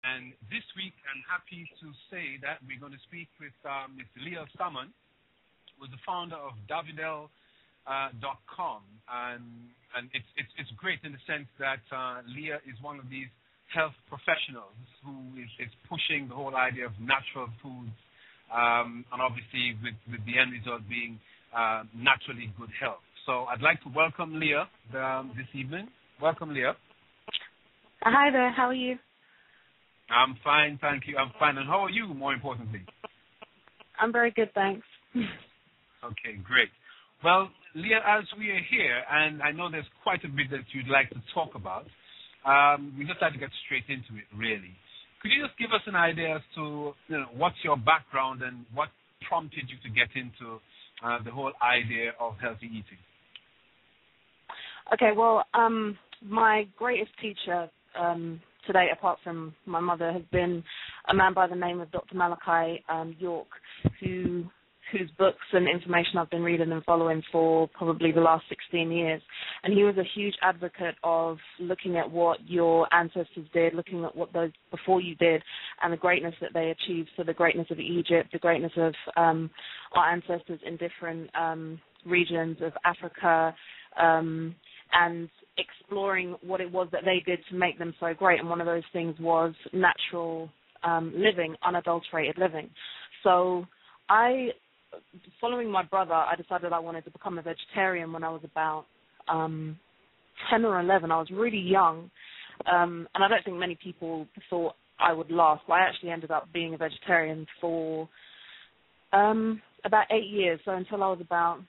And this week, I'm happy to say that we're going to speak with Ms. Leah Salmon, who is the founder of Davidel.com. And it's great in the sense that Leah is one of these health professionals who is pushing the whole idea of natural foods, and obviously with the end result being naturally good health. So I'd like to welcome Leah this evening. Welcome, Leah. Hi there. How are you? I'm fine, thank you. I'm fine. And how are you, more importantly? I'm very good, thanks. Okay, great. Well, Leah, as we are here, and I know there's quite a bit that you'd like to talk about, we just like to get straight into it, really. Could you just give us an idea as to what's your background and what prompted you to get into the whole idea of healthy eating? Okay, well, my greatest teacher today, apart from my mother, has been a man by the name of Dr. Malachi York, whose books and information I've been reading and following for probably the last 16 years. And he was a huge advocate of looking at what your ancestors did, looking at what those before you did, and the greatness that they achieved. So the greatness of Egypt, the greatness of our ancestors in different regions of Africa, and exploring what it was that they did to make them so great. And one of those things was natural living, unadulterated living. So following my brother, I decided I wanted to become a vegetarian when I was about 10 or 11. I was really young, and I don't think many people thought I would last, but I actually ended up being a vegetarian for about 8 years, so until I was about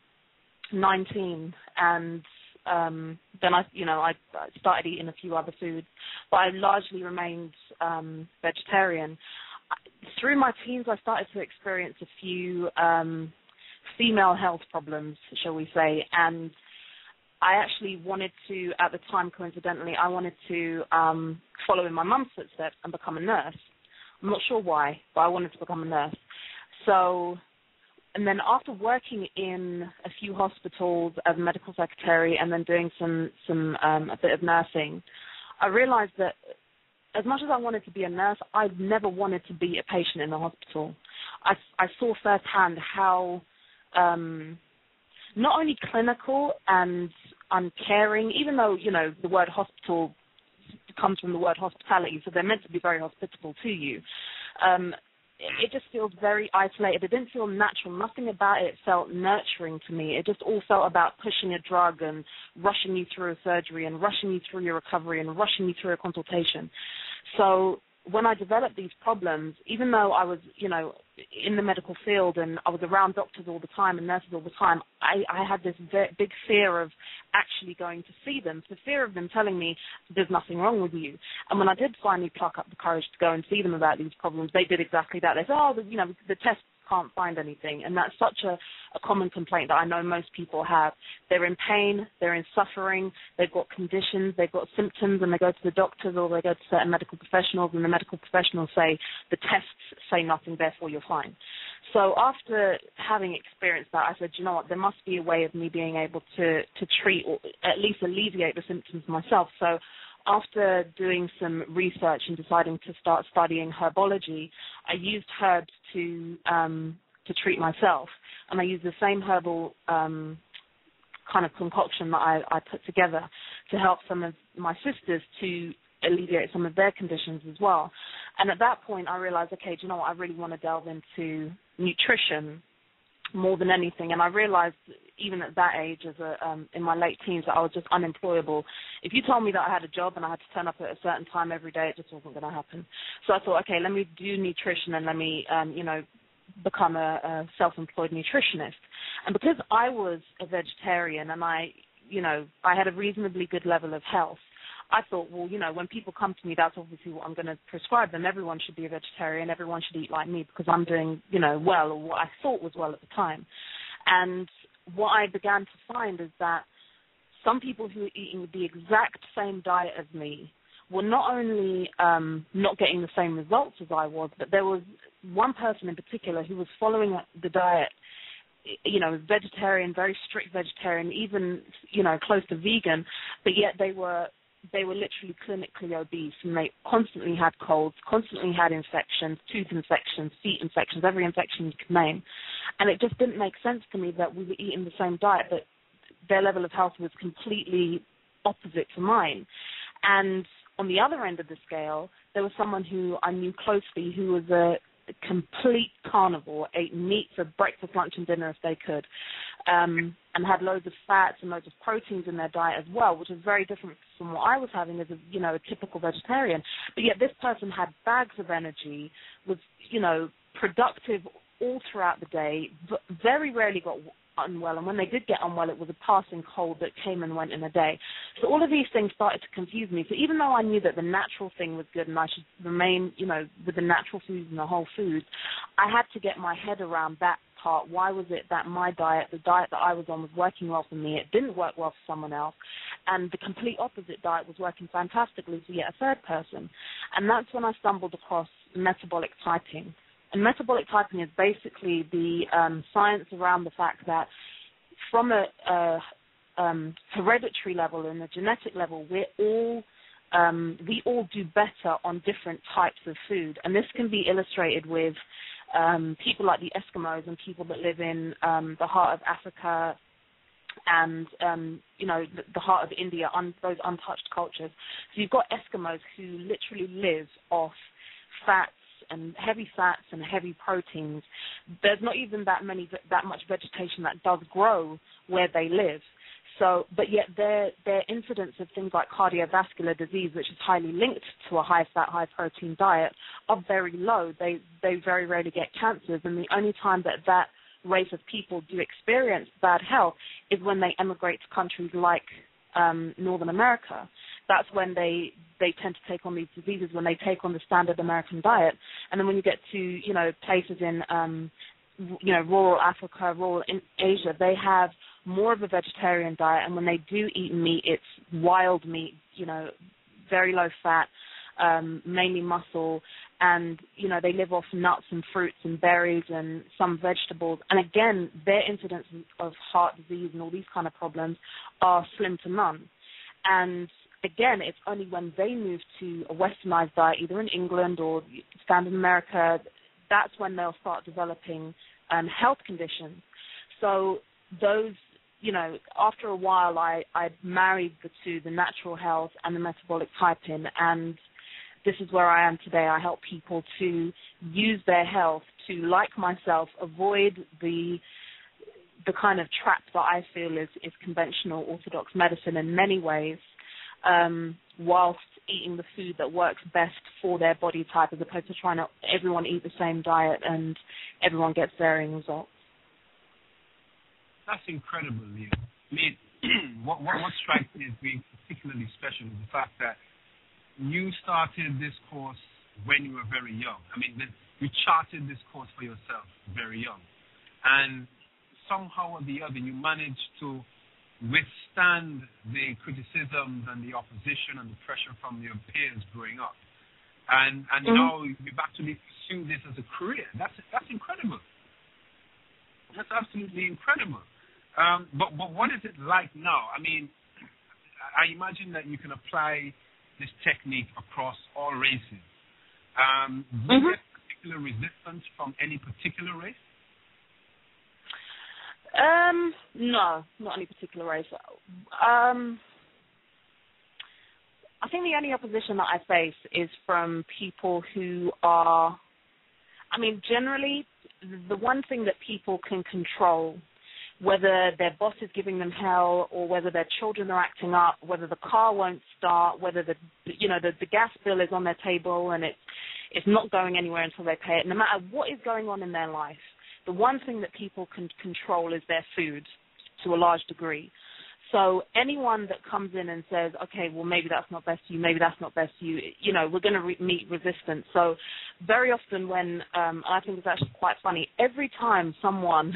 19, and then I started eating a few other foods, but I largely remained vegetarian. Through my teens, I started to experience a few female health problems, shall we say, and I actually wanted to, at the time, coincidentally, I wanted to follow in my mum's footsteps and become a nurse. I'm not sure why, but I wanted to become a nurse. So, and then after working in a few hospitals as a medical secretary and then doing a bit of nursing, I realized that as much as I wanted to be a nurse, I never wanted to be a patient in the hospital. I saw firsthand how not only clinical and uncaring, even though, the word hospital comes from the word hospitality, so they're meant to be very hospitable to you, it just feels very isolated. It didn't feel natural. Nothing about it felt nurturing to me. It just all felt about pushing a drug and rushing you through a surgery and rushing you through your recovery and rushing you through a consultation. So when I developed these problems, even though I was, in the medical field and I was around doctors all the time and nurses all the time, I had this big fear of actually going to see them, the fear of them telling me there's nothing wrong with you. And when I did finally pluck up the courage to go and see them about these problems, they did exactly that. They said, the tests can't find anything. And that's such a common complaint that I know most people have. They're in pain, they're in suffering, they've got conditions, they've got symptoms, and they go to the doctors or they go to certain medical professionals, and the medical professionals say, the tests say nothing, therefore you're fine. So after having experienced that, I said, you know what, there must be a way of me being able to treat or at least alleviate the symptoms myself. So after doing some research and deciding to start studying herbology, I used herbs to treat myself, and I used the same herbal kind of concoction that I put together to help some of my sisters to alleviate some of their conditions as well. And at that point, I realized, okay, do you know what, I really want to delve into nutrition more than anything. And I realized even at that age, in my late teens, that I was just unemployable. If you told me that I had a job and I had to turn up at a certain time every day, it just wasn't going to happen. So I thought, okay, let me do nutrition and let me, become a self-employed nutritionist. And because I was a vegetarian and I had a reasonably good level of health, I thought, well, when people come to me, that's obviously what I'm going to prescribe them. Everyone should be a vegetarian. Everyone should eat like me because I'm doing, well, or what I thought was well at the time. And what I began to find is that some people who were eating the exact same diet as me were not only not getting the same results as I was, but there was one person in particular who was following the diet, vegetarian, very strict vegetarian, even, close to vegan, but yet they were they were literally clinically obese, and they constantly had colds, constantly had infections, tooth infections, feet infections, every infection you could name. And it just didn't make sense to me that we were eating the same diet, but their level of health was completely opposite to mine. And on the other end of the scale, there was someone who I knew closely who was a complete carnivore, ate meat for breakfast, lunch, and dinner if they could, and had loads of fats and loads of proteins in their diet as well, which is very different from what I was having as a typical vegetarian. But yet this person had bags of energy, was, productive all throughout the day, very rarely got unwell, and when they did get unwell, it was a passing cold that came and went in a day. So all of these things started to confuse me. So even though I knew that the natural thing was good and I should remain, with the natural foods and the whole foods, I had to get my head around that part. Why was it that my diet, the diet that I was on, was working well for me? It didn't work well for someone else. And the complete opposite diet was working fantastically for yet a third person. And that's when I stumbled across metabolic typing. And metabolic typing is basically the science around the fact that from a hereditary level and a genetic level, we all do better on different types of food. And this can be illustrated with people like the Eskimos and people that live in the heart of Africa and, the heart of India, those untouched cultures. So you've got Eskimos who literally live off fats and heavy fats and heavy proteins. There's not even that much vegetation that does grow where they live. So, but yet their incidence of things like cardiovascular disease, which is highly linked to a high-fat, high-protein diet, are very low. They very rarely get cancers, and the only time that race of people do experience bad health is when they emigrate to countries like Northern America. That's when they tend to take on these diseases, when they take on the standard American diet. And then when you get to, places in, rural Africa, rural Asia, they have more of a vegetarian diet. And when they do eat meat, it's wild meat, very low fat, mainly muscle. And, they live off nuts and fruits and berries and some vegetables. And again, their incidence of heart disease and all these kind of problems are slim to none. And again, it's only when they move to a westernized diet, either in England or standard America, that's when they'll start developing health conditions. So those, after a while, I married the two, the natural health and the metabolic typing, and this is where I am today. I help people to use their health to, like myself, avoid the kind of trap that I feel is conventional orthodox medicine in many ways, whilst eating the food that works best for their body type, as opposed to trying to everyone eat the same diet and everyone gets varying results. That's incredible, Leah. I mean, what strikes me as being particularly special is the fact that you started this course when you were very young. I mean, you charted this course for yourself very young. And somehow or the other, you managed to withstand the criticisms and the opposition and the pressure from your peers growing up. And now you've actually pursued this as a career. That's incredible. That's absolutely incredible. But what is it like now? I mean, I imagine that you can apply this technique across all races. Do you get particular resistance from any particular race? No, not any particular race. I think the only opposition that I face is from people who are, generally, the one thing that people can control, whether their boss is giving them hell or whether their children are acting up, whether the car won't start, whether the gas bill is on their table and it's not going anywhere until they pay it, no matter what is going on in their life, the one thing that people can control is their food to a large degree. So anyone that comes in and says, okay, well, maybe that's not best for you, maybe that's not best for you, we're going to meet resistance. So very often when, I think it's actually quite funny, every time someone,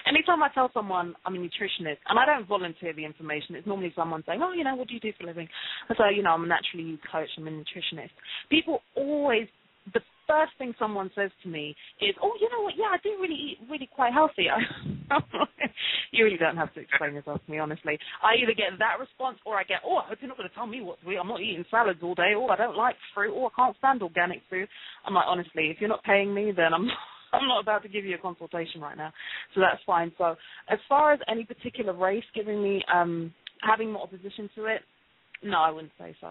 anytime I tell someone I'm a nutritionist, and I don't volunteer the information, it's normally someone saying, oh, what do you do for a living? I say, I'm a naturally used coach, I'm a nutritionist. People always, the first thing someone says to me is, oh, you know what, yeah, I do really eat really quite healthy. You really don't have to explain yourself to me, honestly. I either get that response or I get, oh, I hope you're not going to tell me what to eat. I'm not eating salads all day. Oh, I don't like fruit. Oh, I can't stand organic food. I'm like, honestly, if you're not paying me, then I'm not about to give you a consultation right now. So that's fine. So as far as any particular race giving me, having more opposition to it, no, I wouldn't say so.